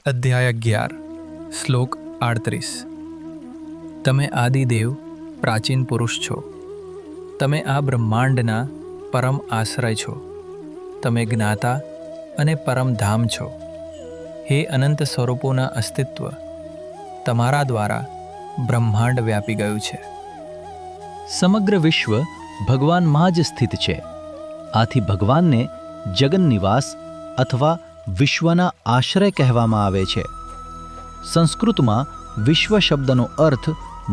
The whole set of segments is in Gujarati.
અધ્યાય 11 શ્લોક 38 તમે આદિદેવ પ્રાચીન પુરુષ છો. તમે આ બ્રહ્માંડના પરમ આશ્રય છો. તમે જ્ઞાતા અને પરમધામ છો. હે અનંત સ્વરૂપોના અસ્તિત્વ, તમારા દ્વારા બ્રહ્માંડ વ્યાપી ગયું છે. સમગ્ર વિશ્વ ભગવાનમાં જ સ્થિત છે. આથી ભગવાનને જગન્નિવાસ અથવા વિશ્વના આશ્રય કહેવામાં આવે છે. સંસ્કૃતમાં વિશ્વ શબ્દનો અર્થ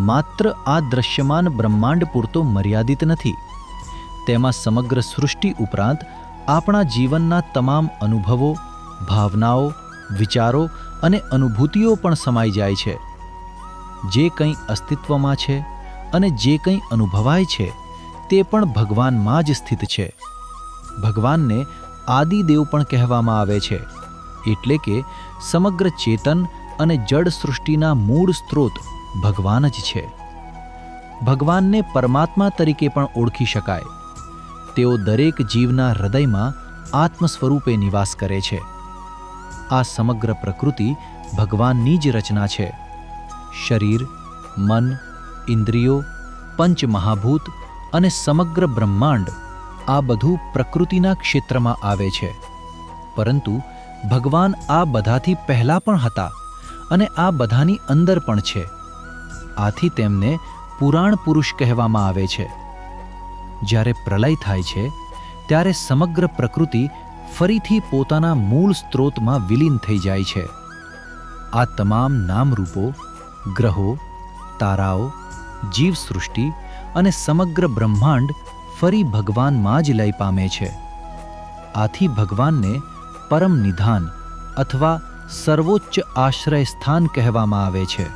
માત્ર આ દ્રશ્યમાન બ્રહ્માંડ પૂરતો મર્યાદિત નથી. તેમાં સમગ્ર સૃષ્ટિ ઉપરાંત આપણા જીવનના તમામ અનુભવો, ભાવનાઓ, વિચારો અને અનુભૂતિઓ પણ સમાઈ જાય છે. જે કંઈ અસ્તિત્વમાં છે અને જે કંઈ અનુભવાય છે તે પણ ભગવાનમાં જ સ્થિત છે. ભગવાનને આદિદેવ પણ કહેવામાં આવે છે, એટલે કે સમગ્ર ચેતન અને જડ સૃષ્ટિના મૂળ સ્ત્રોત ભગવાન જ છે. ભગવાનને પરમાત્મા તરીકે પણ ઓળખી શકાય. તેઓ દરેક જીવના હૃદયમાં આત્મ સ્વરૂપે નિવાસ કરે છે. આ સમગ્ર પ્રકૃતિ ભગવાનની જ રચના છે. શરીર, મન, ઇન્દ્રિયો, પંચમહાભૂત અને સમગ્ર બ્રહ્માંડ આ બધું પ્રકૃતિના ક્ષેત્રમાં આવે છે. પરંતુ ભગવાન આ બધાથી પહેલાં પણ હતા અને આ બધાની અંદર પણ છે. આથી તેમને પુરાણ પુરુષ કહેવામાં આવે છે. જ્યારે પ્રલય થાય છે ત્યારે સમગ્ર પ્રકૃતિ ફરીથી પોતાના મૂળ સ્ત્રોતમાં વિલીન થઈ જાય છે. આ તમામ નામરૂપો, ગ્રહો, તારાઓ, જીવસૃષ્ટિ અને સમગ્ર બ્રહ્માંડ ફરી ભગવાનમાં જ લય પામે છે. આથી ભગવાનને પરમ નિધાન અથવા સર્વોચ્ચ આશ્રય સ્થાન કહેવામાં આવે છે.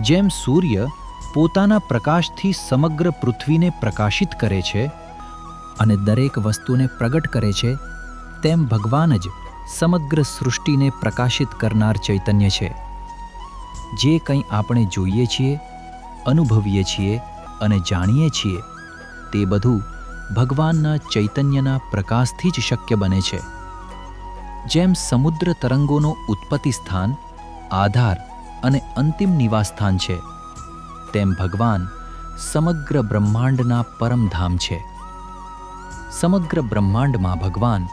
જેમ સૂર્ય પોતાના પ્રકાશથી સમગ્ર પૃથ્વીને પ્રકાશિત કરે છે અને દરેક વસ્તુને પ્રગટ કરે છે, તેમ ભગવાન જ સમગ્ર સૃષ્ટિને પ્રકાશિત કરનાર ચૈતન્ય છે. જે કંઈ આપણે જોઈએ છીએ, અનુભવીએ છીએ અને જાણીએ છીએ તે બધું ભગવાનના ચૈતન્યના પ્રકાશથી જ શક્ય બને છે. જેમ સમુદ્ર તરંગોનો ઉત્પત્તિ સ્થાન, આધાર અને અંતિમ નિવાસસ્થાન છે, તેમ ભગવાન સમગ્ર બ્રહ્માંડના પરમધામ છે. સમગ્ર બ્રહ્માંડમાં ભગવાન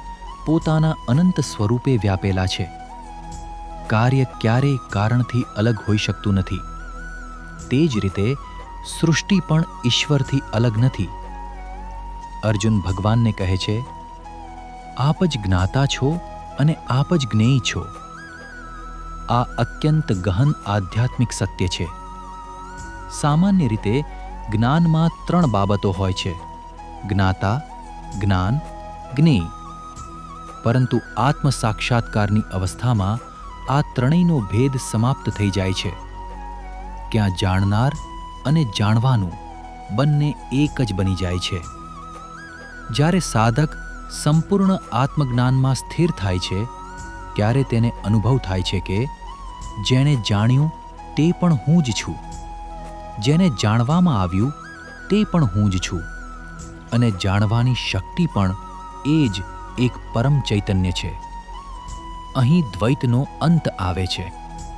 પોતાના અનંત સ્વરૂપે વ્યાપેલા છે. કાર્ય ક્યારેય કારણથી અલગ હોઈ શકતું નથી. તે જ રીતે સૃષ્ટિ પણ ઈશ્વરથી અલગ નથી. અર્જુન ભગવાનને કહે છે, આપ જ જ્ઞાતા છો અને આપ જ જ્ઞેય છો. આ અત્યંત ગહન આધ્યાત્મિક સત્ય છે. સામાન્ય રીતે જ્ઞાનમાં 3 બાબતો હોય છે: જ્ઞાતા, જ્ઞાન, જ્ઞેય. પરંતુ આત્મ સાક્ષાત્કારની અવસ્થામાં આ ત્રણેયનો ભેદ સમાપ્ત થઈ જાય છે. ક્યાં જાણનાર અને જાણવાનું બંને એક જ બની જાય છે. જ્યારે સાધક સંપૂર્ણ આત્મજ્ઞાનમાં સ્થિર થાય છે ત્યારે તેને અનુભવ થાય છે કે જેણે જાણ્યું તે પણ હું જ છું, જેને જાણવામાં આવ્યું તે પણ હું જ છું, અને જાણવાની શક્તિ પણ એ જ એક પરમ ચૈતન્ય છે. અહીં દ્વૈતનો અંત આવે છે.